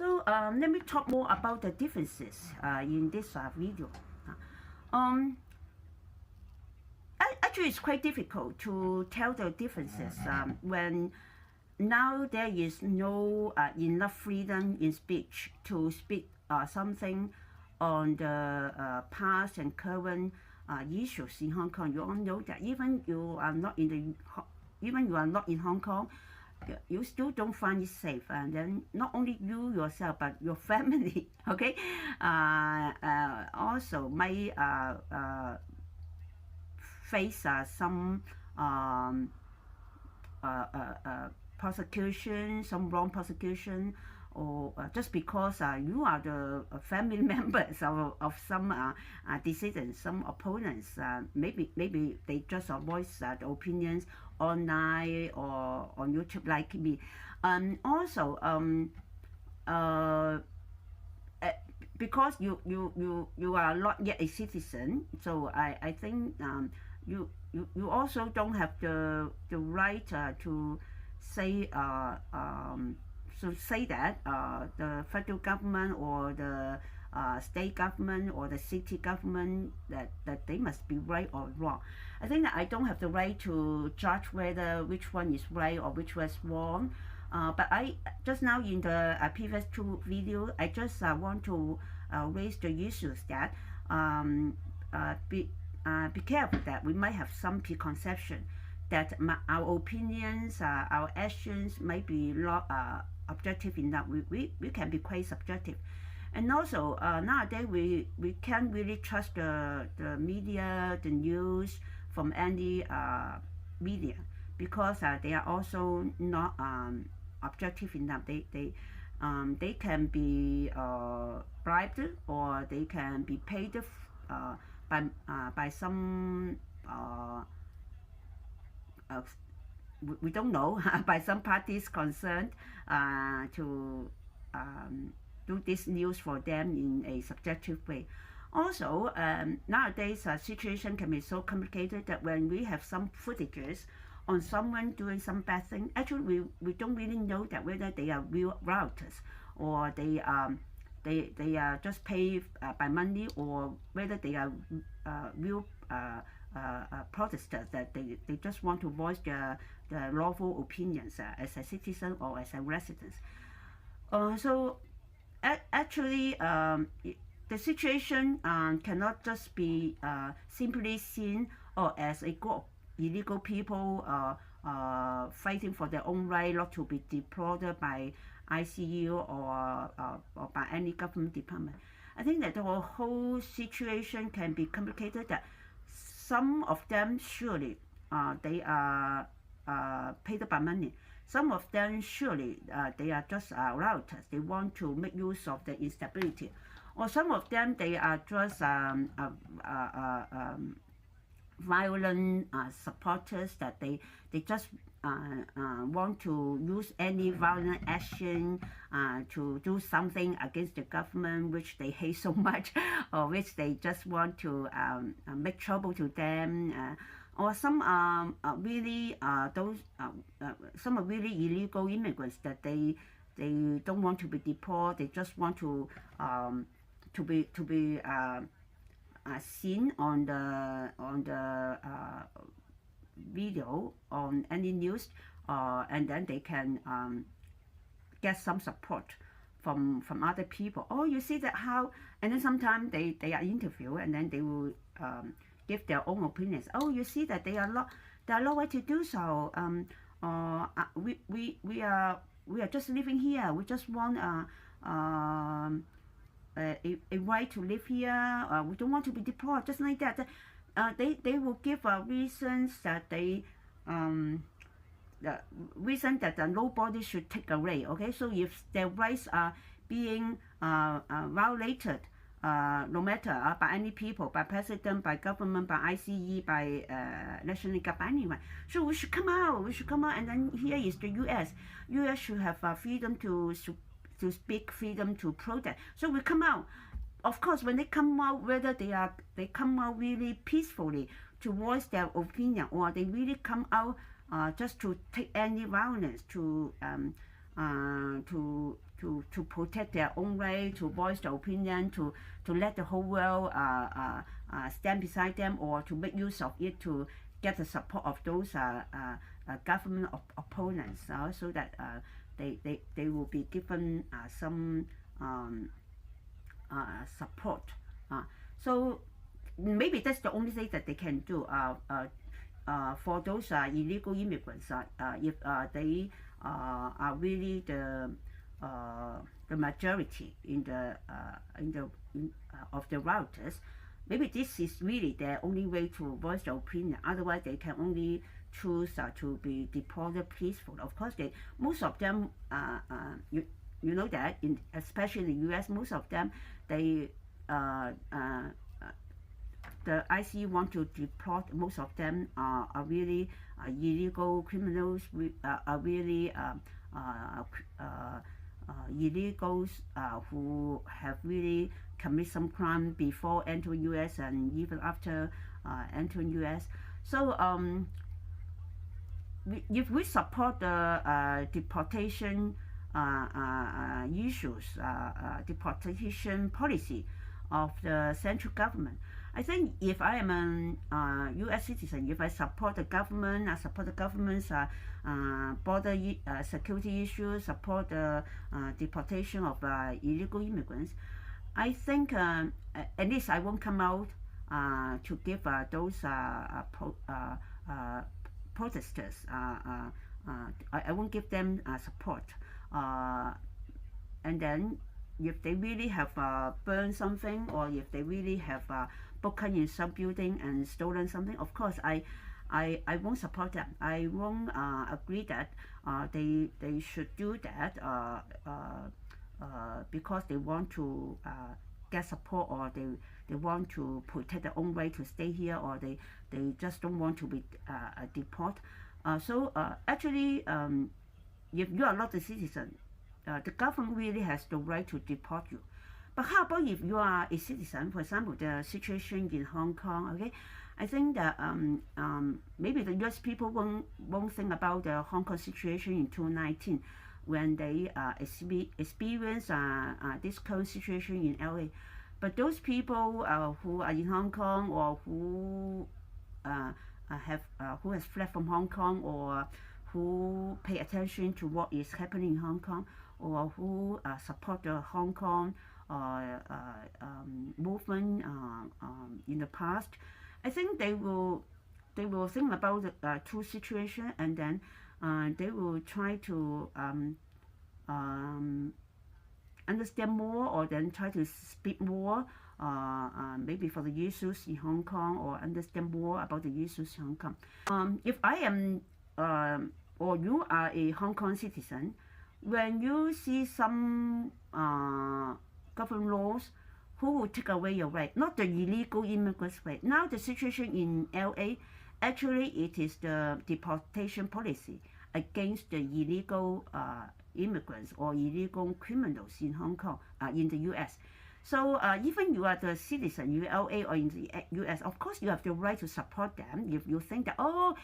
So let me talk more about the differences in this video. Actually, it's quite difficult to tell the differences when now there is no enough freedom in speech to speak something on the past and current issues in Hong Kong. You all know that even you are not in Hong Kong, you still don't find it safe, and then not only you yourself but your family, okay, also may face some prosecution, some wrong prosecution, or just because you are the family members of some dissidents, some opponents. Maybe they just voice the opinions online or on YouTube like me. Also, because you are not yet a citizen, so I think you also don't have the right to say that the federal government or the state government or the city government that they must be right or wrong. I think that I don't have the right to judge whether which one is right or which one is wrong. But I just now in the previous two videos, I just want to raise the issues that be careful that we might have some preconception that our opinions, our actions might be not objective enough. We can be quite subjective. And also nowadays we can't really trust the media, the news from any media, because they are also not objective enough. They can be bribed, or they can be paid by some we don't know by some parties concerned to do this news for them in a subjective way. Also, nowadays situation can be so complicated that when we have some footages on someone doing some bad thing, actually we don't really know that whether they are real rioters or they are just paid by money, or whether they are real protesters, that they just want to voice their lawful opinions as a citizen or as a resident. So actually the situation cannot just be simply seen or as a group of illegal people fighting for their own right not to be deployed by ICU or by any government department. I think that the whole situation can be complicated, that some of them surely they are paid by money. Some of them surely they are just rioters. They want to make use of the instability. Or some of them they are just violent supporters, that they just want to use any violent action to do something against the government which they hate so much, or which they just want to make trouble to them. Or some are really some are really illegal immigrants, that they don't want to be deported. They just want to be seen on the video on any news, and then they can get some support from other people. Oh, you see that how, and then sometimes they are interviewed, and then they will give their own opinions. Oh, you see that they are not way to do so. We are just living here. We just want a right to live here. We don't want to be deported, just like that. They will give reasons that the reason that nobody should take away. Okay, so if their rights are being violated, no matter by any people, by president, by government, by ICE, by national government, anyone. So we should come out. We should come out. And then here is the U.S. U.S. should have freedom to speak, freedom to protest. So we come out. Of course, when they come out, whether they come out really peacefully to voice their opinion, or they really come out just to take any violence to to protect their own right, to voice their opinion, to let the whole world stand beside them, or to make use of it to get the support of those government opponents, so that they will be given some support. So maybe that's the only thing that they can do for those illegal immigrants. If they are really the majority in the of the routers, maybe this is really their only way to voice their opinion. Otherwise, they can only choose to be deported peacefully. Of course, most of them, you know that, especially in the U.S., most of them, the ICAC want to deport. Most of them are really illegal criminals. Are really illegals who have really commit some crime before entering U.S. and even after entering U.S. So if we support the deportation issues, deportation policy of the central government, I think if I am a U.S. citizen, if I support the government, I support the government's border security issues, support the deportation of illegal immigrants, I think at least I won't come out to give those protesters. I won't give them support. And then if they really have burned something, or if they really have broken in some building and stolen something, of course I won't support them. I won't agree that they should do that because they want to get support, or they want to protect their own right to stay here, or they just don't want to be deported. So actually, if you are not a citizen, the government really has the right to deport you. But how about if you are a citizen? For example, the situation in Hong Kong. Okay, I think that maybe the U.S. people won't think about the Hong Kong situation in 2019 when they experience this current situation in LA. But those people who are in Hong Kong, or who has fled from Hong Kong, or who pay attention to what is happening in Hong Kong, or who support the Hong Kong movement in the past, I think they will think about the true situation, and then they will try to understand more, or then try to speak more, maybe for the issues in Hong Kong, or understand more about the issues in Hong Kong. If I am or you are a Hong Kong citizen, when you see some government laws who will take away your right, not the illegal immigrants' right. Now the situation in LA, actually it is the deportation policy against the illegal immigrants or illegal criminals in Hong Kong, in the U.S. So even you are the citizen in LA or in the U.S., of course you have the right to support them. If you think that, oh,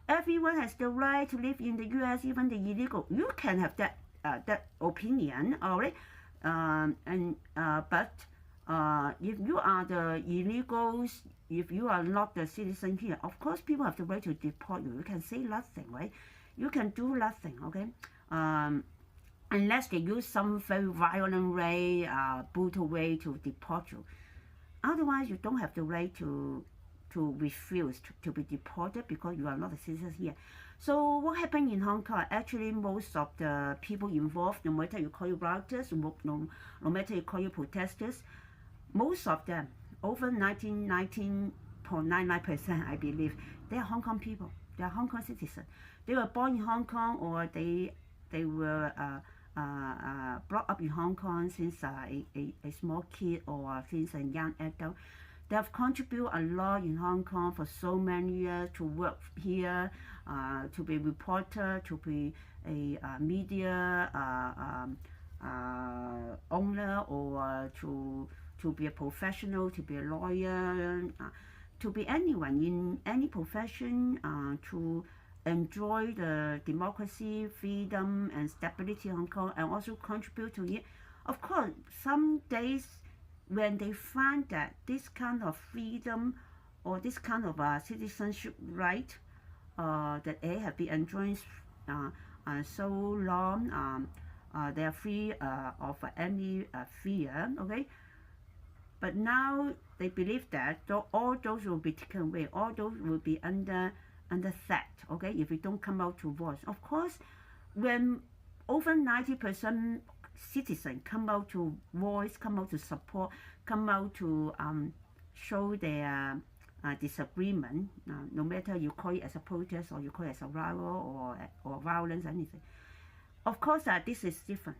everyone has the right to live in the U.S., even the illegal, you can have that opinion, all right? But if you are the illegals, if you are not the citizen here, of course people have the right to deport you. You can say nothing, right? You can do nothing, okay? Unless they use some very violent way, brutal way to deport you. Otherwise, you don't have the right to refuse to be deported because you are not a citizen here. So what happened in Hong Kong? Actually, most of the people involved, no matter you call you rioters, no matter you call you protesters, most of them, over 19.99%, I believe, they are Hong Kong people. They are Hong Kong citizens. They were born in Hong Kong, or they were brought up in Hong Kong since a small kid, or since a young adult. They have contributed a lot in Hong Kong for so many years, to work here, to be a reporter, to be a media owner, or to be a professional, to be a lawyer, to be anyone in any profession, to enjoy the democracy, freedom, and stability in Hong Kong, and also contribute to it. Of course, some days when they find that this kind of freedom or this kind of citizenship right that they have been enjoying so long, they are free of any fear, okay? But now they believe that all those will be taken away, all those will be under threat, okay, if we don't come out to voice. Of course, when over 90% citizens come out to voice, come out to support, come out to show their disagreement, no matter you call it as a protest or you call it as a riot or violence, anything. Of course, this is different.